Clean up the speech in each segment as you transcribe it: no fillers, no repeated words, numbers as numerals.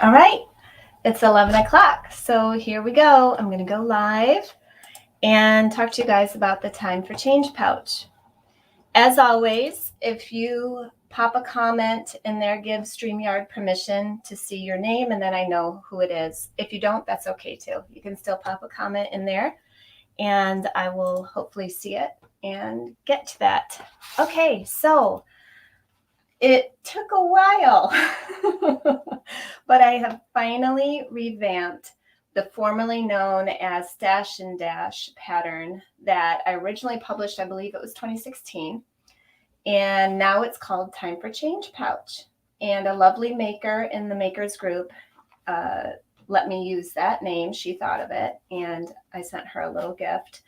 All right, it's 11 o'clock, so here we go. I'm going to go live and talk to you guys about the Time for Change pouch. As always, if you pop a comment in there, give StreamYard permission to see your name, and then I know who it is. If you don't, that's okay too. You can still pop a comment in there, and I will hopefully see it and get to that. Okay, so it took a while, but I have finally revamped the formerly known as Stash and Dash pattern that I originally published, I believe it was 2016. And now it's called Time for Change Pouch. And a lovely maker in the makers group let me use that name. She thought of it, and I sent her a little gift.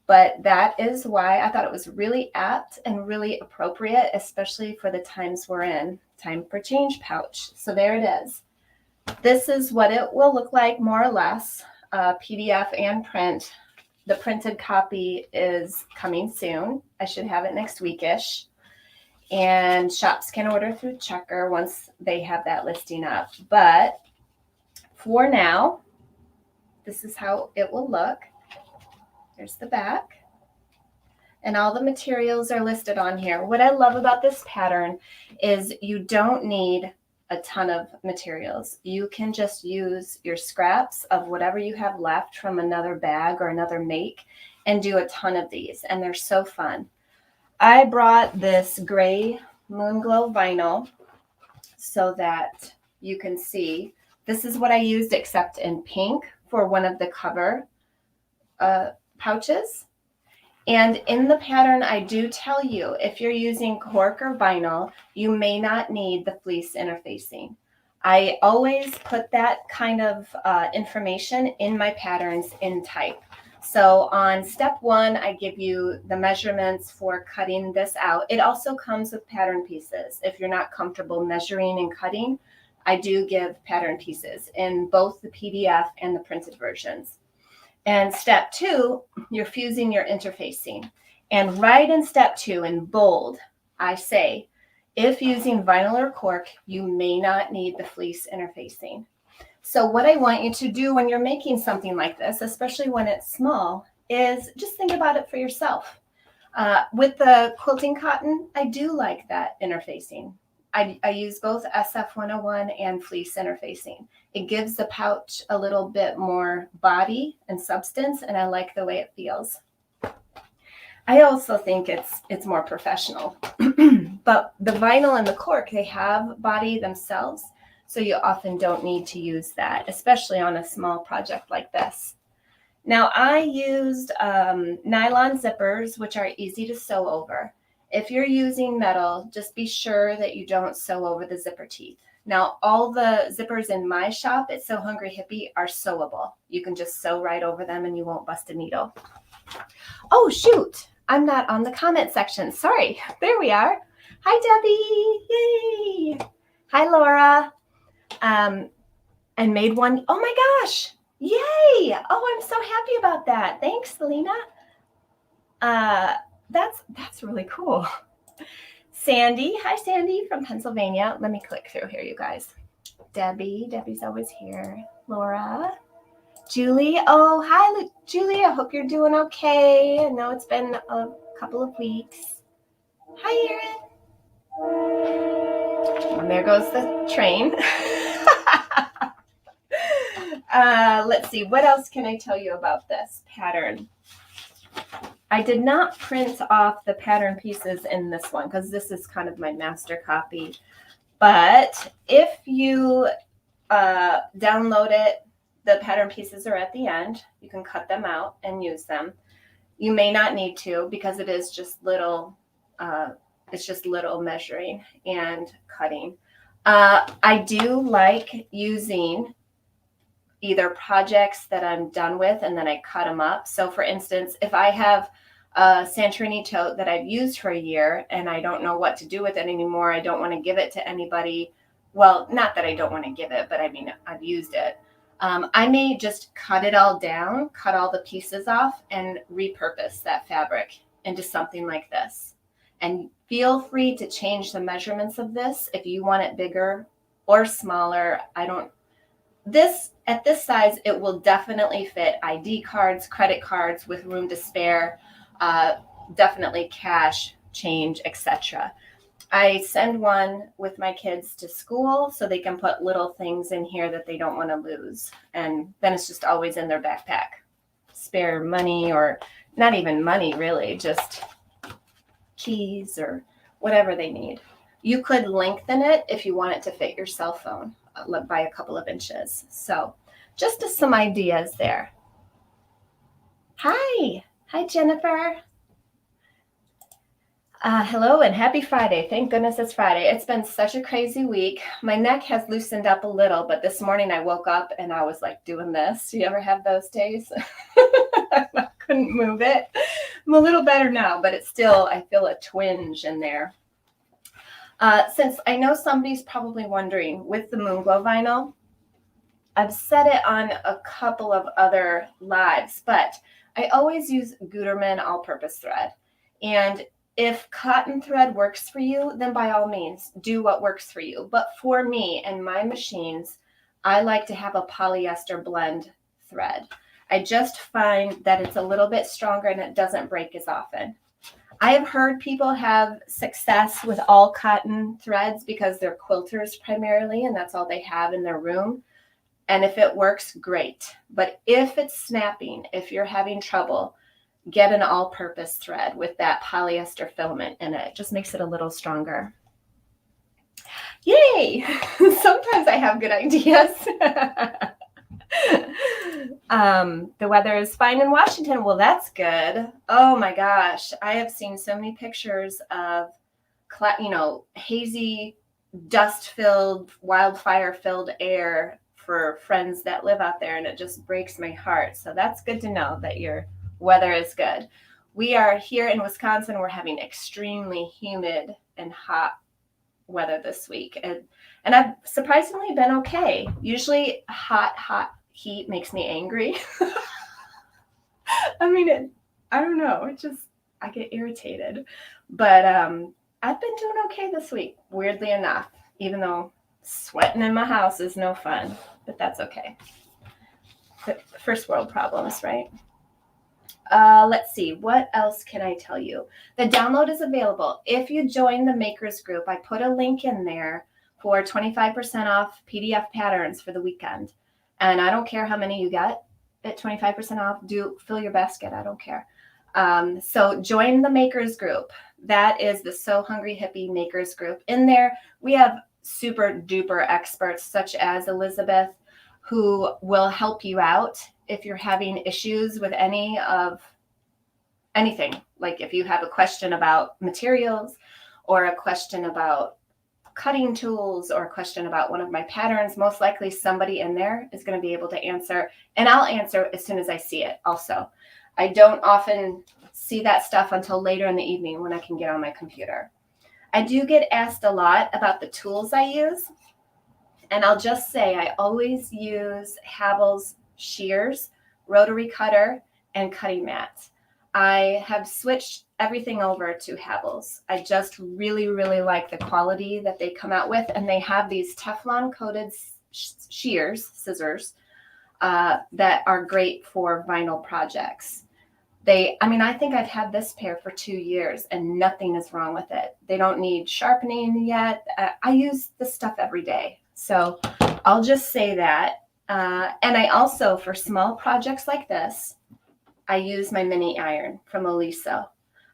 But that is why I thought it was really apt and really appropriate, especially for the times we're in. Time for Change pouch. So there it is. This is what it will look like, more or less, PDF and print. The printed copy is coming soon. I should have it next weekish. And shops can order through Checker once they have that listing up. But for now, this is how it will look. There's the back. And all the materials are listed on here. What I love about this pattern is you don't need a ton of materials. You can just use your scraps of whatever you have left from another bag or another make and do a ton of these. And they're so fun. I brought this gray Moonglow vinyl so that you can see. This is what I used except in pink for one of the cover pouches. And in the pattern, I do tell you, if you're using cork or vinyl, you may not need the fleece interfacing. I always put that kind of information in my patterns in type. So on step 1, I give you the measurements for cutting this out. It also comes with pattern pieces. If you're not comfortable measuring and cutting, I do give pattern pieces in both the PDF and the printed versions. And step 2, you're fusing your interfacing. And right in step 2, in bold, I say, if using vinyl or cork, you may not need the fleece interfacing. So what I want you to do when you're making something like this, especially when it's small, is just think about it for yourself. With the quilting cotton, I do like that interfacing. I use both SF101 and fleece interfacing. It gives the pouch a little bit more body and substance, and I like the way it feels. I also think it's more professional. But the vinyl and the cork, they have body themselves, so you often don't need to use that, especially on a small project like this. Now, I used nylon zippers, which are easy to sew over. If you're using metal, just be sure that you don't sew over the zipper teeth. Now, all the zippers in my shop at Sew Hungry Hippie are sewable. You can just sew right over them and you won't bust a needle. Oh, shoot. I'm not on the comment section. Sorry. There we are. Hi, Debbie. Yay. Hi, Laura. And made one. Oh, my gosh. Yay. Oh, I'm so happy about that. Thanks, Selena. That's really cool. Sandy. Hi, Sandy from Pennsylvania. Let me click through here, you guys. Debbie's always here. Laura. Julie. Oh, hi, Julie. I hope you're doing okay. I know it's been a couple of weeks. Hi, Erin. And there goes the train. Let's see. What else can I tell you about this pattern? I did not print off the pattern pieces in this one because this is kind of my master copy. But if you download it, the pattern pieces are at the end. You can cut them out and use them. You may not need to because it is just little, it's just little measuring and cutting. I do like using either projects that I'm done with and then I cut them up. So for instance, if I have a Santorini tote that I've used for a year and I don't know what to do with it anymore, I don't want to give it to anybody. Well, not that I don't want to give it, but I mean, I've used it. I may just cut it all down, cut all the pieces off and repurpose that fabric into something like this. And feel free to change the measurements of this if you want it bigger or smaller. At this size, it will definitely fit ID cards, credit cards with room to spare, definitely cash, change, etc. I send one with my kids to school so they can put little things in here that they don't want to lose. And then it's just always in their backpack. Spare money, or not even money really, just keys or whatever they need. You could lengthen it if you want it to fit your cell phone by a couple of inches. So just some ideas there. Hi Jennifer. Hello and happy Friday. Thank goodness it's Friday. It's been such a crazy week. My neck has loosened up a little, but this morning I woke up and I was like doing this. Do you ever have those days? I couldn't move it. I'm a little better now, but it's still, I feel a twinge in there. Since I know somebody's probably wondering, with the Moonglow vinyl, I've said it on a couple of other lives, but I always use Gutermann all-purpose thread. And if cotton thread works for you, then by all means, do what works for you. But for me and my machines, I like to have a polyester blend thread. I just find that it's a little bit stronger and it doesn't break as often. I have heard people have success with all cotton threads because they're quilters primarily, and that's all they have in their room. And if it works, great. But if it's snapping, if you're having trouble, get an all-purpose thread with that polyester filament in it. It just makes it a little stronger. Yay! Sometimes I have good ideas. The weather is fine in Washington. Well, that's good. Oh my gosh. I have seen so many pictures of, hazy, dust-filled, wildfire-filled air for friends that live out there, and it just breaks my heart. So that's good to know that your weather is good. We are here in Wisconsin. We're having extremely humid and hot weather this week. And I've surprisingly been okay. Usually hot heat makes me angry. I mean, I don't know. I get irritated. But I've been doing okay this week, weirdly enough, even though sweating in my house is no fun. But that's okay. First world problems, right? Let's see, what else can I tell you? The download is available. If you join the makers group, I put a link in there for 25% off PDF patterns for the weekend. And I don't care how many you get at 25% off. Fill your basket. I don't care. So join the makers group. That is the So Hungry Hippie makers group. In there, we have super duper experts such as Elizabeth, who will help you out if you're having issues with anything. Like if you have a question about materials, or a question about cutting tools, or a question about one of my patterns, most likely somebody in there is going to be able to answer, and I'll answer as soon as I see it. Also, I don't often see that stuff until later in the evening when I can get on my computer. I do get asked a lot about the tools I use, and I'll just say I always use Havel's shears, rotary cutter, and cutting mats. I have switched everything over to Havel's. I just really, really like the quality that they come out with, and they have these Teflon coated scissors that are great for vinyl projects. I think I've had this pair for 2 years and nothing is wrong with it. They don't need sharpening yet. I use this stuff every day. So I'll just say that. And I also, for small projects like this, I use my mini iron from Oliso.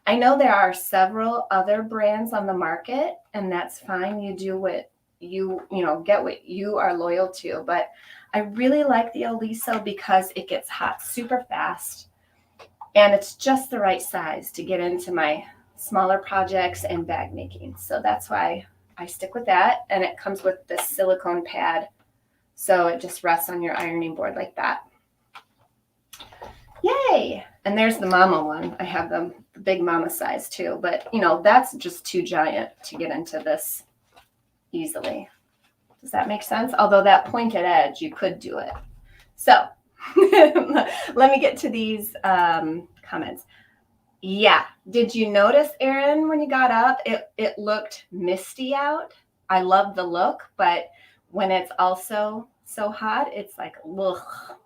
I know there are several other brands on the market, and that's fine. You do what get what you are loyal to. But I really like the Oliso because it gets hot super fast, and it's just the right size to get into my smaller projects and bag making. So that's why I stick with that. And it comes with this silicone pad, so it just rests on your ironing board like that. Yay! And there's the mama one. I have the big mama size too, but that's just too giant to get into this easily. Does that make sense? Although that pointed edge, you could do it. So let me get to these comments. Yeah. Did you notice, Erin, when you got up, it looked misty out? I love the look, but when it's also so hot, it's like, ugh.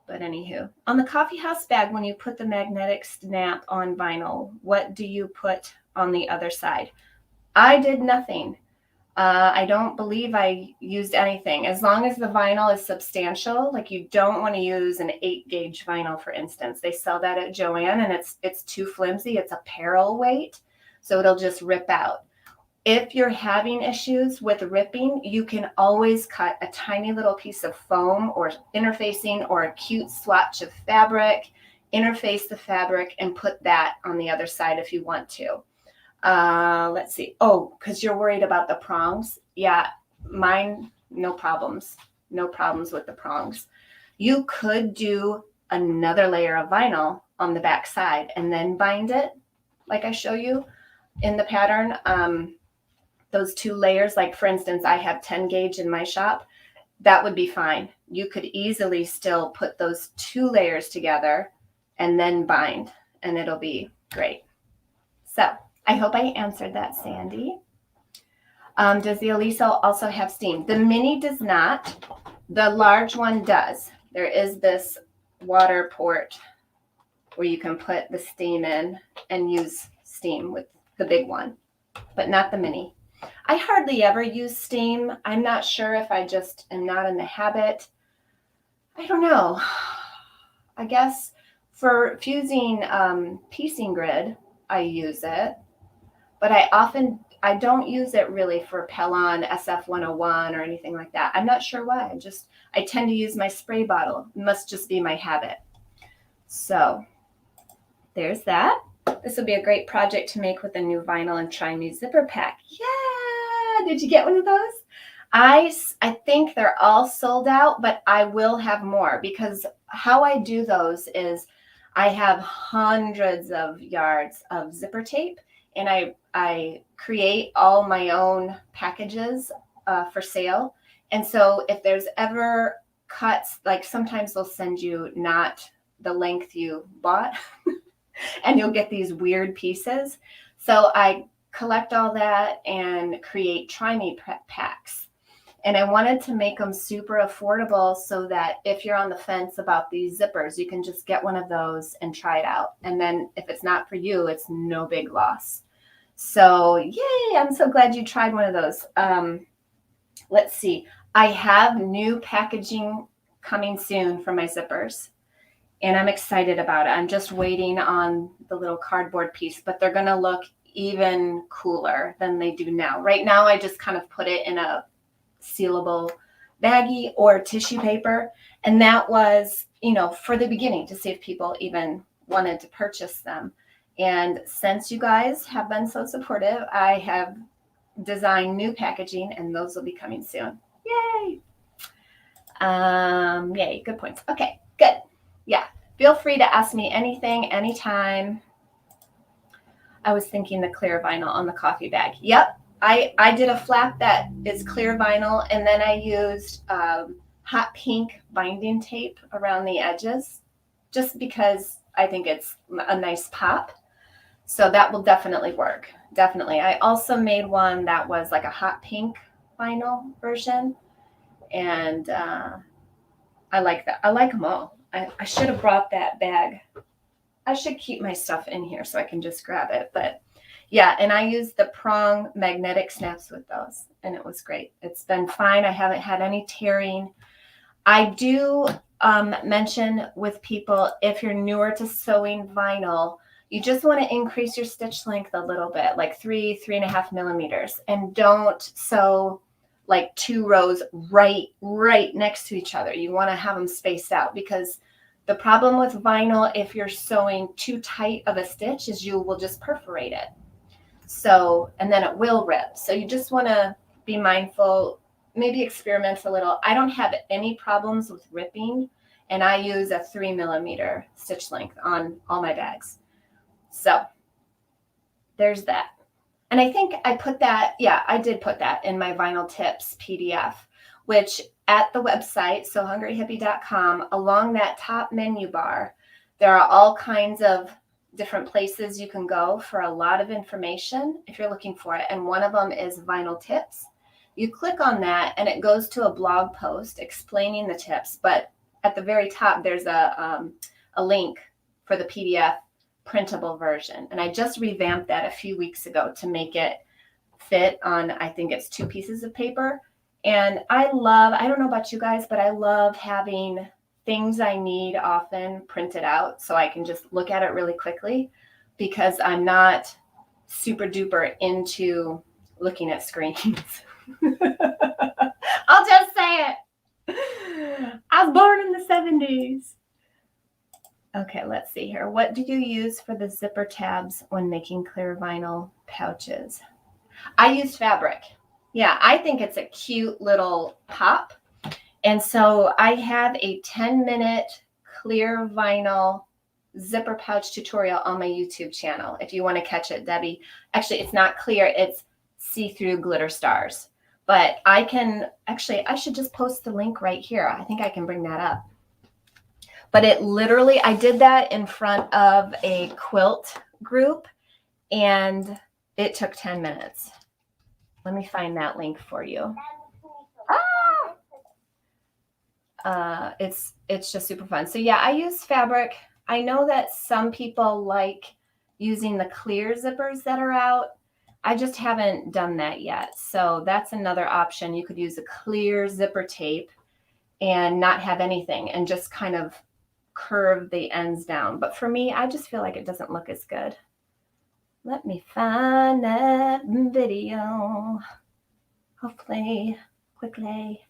But anywho, on the coffee house bag, when you put the magnetic snap on vinyl, what do you put on the other side? I did nothing. I don't believe I used anything. As long as the vinyl is substantial, like you don't want to use an 8-gauge vinyl, for instance. They sell that at Joann, and it's too flimsy. It's apparel weight, so it'll just rip out. If you're having issues with ripping, you can always cut a tiny little piece of foam or interfacing or a cute swatch of fabric, interface the fabric, and put that on the other side if you want to. Let's see. Oh, because you're worried about the prongs. Yeah, mine, no problems. No problems with the prongs. You could do another layer of vinyl on the back side and then bind it, like I show you in the pattern. Those 2 layers, like for instance, I have 10 gauge in my shop. That would be fine. You could easily still put those 2 layers together and then bind, and it'll be great. So I hope I answered that, Sandy. Does the Elisa also have steam? The mini does not. The large one does. There is this water port where you can put the steam in and use steam with the big one, but not the mini. I hardly ever use steam. I'm not sure if I just am not in the habit. I don't know. I guess for fusing piecing grid, I use it. But I don't use it really for Pellon SF101 or anything like that. I'm not sure why. I tend to use my spray bottle. It must just be my habit. So there's that. This will be a great project to make with a new vinyl and try new zipper pack. Yeah! Did you get one of those? I think they're all sold out, but I will have more, because how I do those is I have hundreds of yards of zipper tape, and I create all my own packages for sale. And so if there's ever cuts, like sometimes they'll send you not the length you bought and you'll get these weird pieces. So I collect all that and create try-me packs. And I wanted to make them super affordable so that if you're on the fence about these zippers, you can just get one of those and try it out. And then if it's not for you, it's no big loss. So yay, I'm so glad you tried one of those. Let's see. I have new packaging coming soon for my zippers, and I'm excited about it. I'm just waiting on the little cardboard piece, but they're going to look even cooler than they do now. Right now, I just kind of put it in a sealable baggie or tissue paper. And that was, for the beginning, to see if people even wanted to purchase them. And since you guys have been so supportive, I have designed new packaging, and those will be coming soon. Yay! Yay, good points. Okay, good. Yeah, feel free to ask me anything, anytime. I was thinking the clear vinyl on the coffee bag. Yep, I did a flap that is clear vinyl, and then I used hot pink binding tape around the edges, just because I think it's a nice pop. So that will definitely work. Definitely. I also made one that was like a hot pink vinyl version, and I like that. I like them all. I should have brought that bag. I should keep my stuff in here so I can just grab it. But yeah, and I used the prong magnetic snaps with those, and it was great. It's been fine. I haven't had any tearing. I do mention with people, if you're newer to sewing vinyl, you just want to increase your stitch length a little bit, like 3.5 millimeters, and don't sew like 2 rows right next to each other. You want to have them spaced out, because the problem with vinyl, if you're sewing too tight of a stitch, is you will just perforate it. So, and then it will rip. So you just want to be mindful, maybe experiment a little. I don't have any problems with ripping, and I use a 3 millimeter stitch length on all my bags. So there's that. And I think I put that, yeah, I did put that in my vinyl tips PDF, which at the website, sohungryhippie.com, along that top menu bar, there are all kinds of different places you can go for a lot of information if you're looking for it. And one of them is vinyl tips. You click on that and it goes to a blog post explaining the tips, but at the very top there's a link for the PDF printable version. And I just revamped that a few weeks ago to make it fit on, I think it's 2 pieces of paper. And I don't know about you guys, but I love having things I need often printed out so I can just look at it really quickly, because I'm not super duper into looking at screens. I'll just say it. I was born in the 70s. Okay, let's see here. What do you use for the zipper tabs when making clear vinyl pouches? I used fabric. Yeah, I think it's a cute little pop. And so I have a 10-minute clear vinyl zipper pouch tutorial on my YouTube channel. If you want to catch it, Debbie. Actually, it's not clear. It's see-through glitter stars. But I should just post the link right here. I think I can bring that up. But it literally, I did that in front of a quilt group, and it took 10 minutes. Let me find that link for you. It's just super fun. So yeah, I use fabric. I know that some people like using the clear zippers that are out. I just haven't done that yet. So that's another option. You could use a clear zipper tape and not have anything and just kind of curve the ends down. But for me, I just feel like it doesn't look as good. Let me find that video. Hopefully, quickly.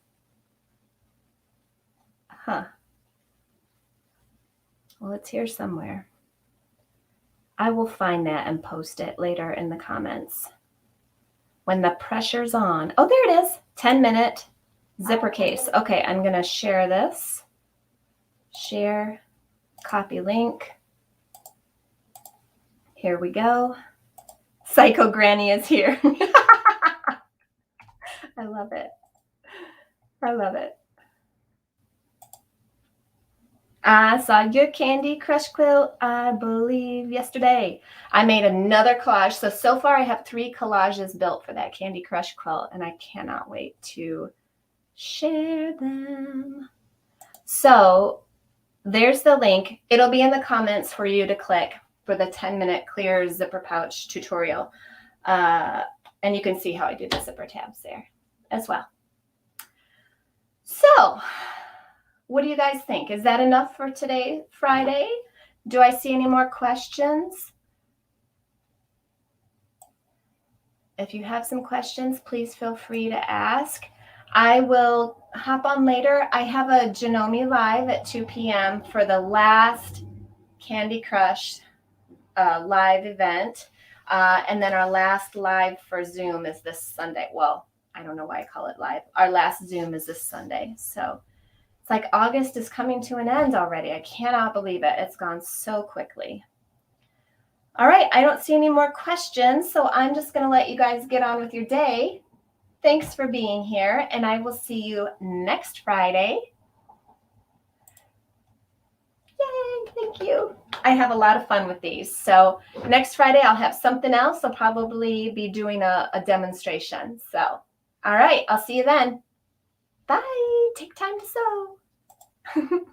Well, it's here somewhere. I will find that and post it later in the comments. When the pressure's on. Oh, there it is. 10-minute zipper case. Okay, I'm going to share this. Share, copy link. Here we go. Psycho Granny is here. I love it. I love it. I saw your Candy Crush quilt, I believe, yesterday. I made another collage. So far I have 3 collages built for that Candy Crush quilt, and I cannot wait to share them. So there's the link. It'll be in the comments for you to click for the 10-minute clear zipper pouch tutorial. And you can see how I do the zipper tabs there as well. So what do you guys think? Is that enough for today, Friday? Do I see any more questions? If you have some questions, please feel free to ask. I will hop on later. I have a Janome Live at 2 p.m. for the last Candy Crush live event. And then our last live for Zoom is this Sunday. Well, I don't know why I call it live. Our last Zoom is this Sunday. So it's like August is coming to an end already. I cannot believe it. It's gone so quickly. All right, I don't see any more questions, so I'm just going to let you guys get on with your day. Thanks for being here, and I will see you next Friday. Yay, thank you. I have a lot of fun with these. So next Friday, I'll have something else. I'll probably be doing a demonstration. So, all right, I'll see you then. Bye. Take time to sew.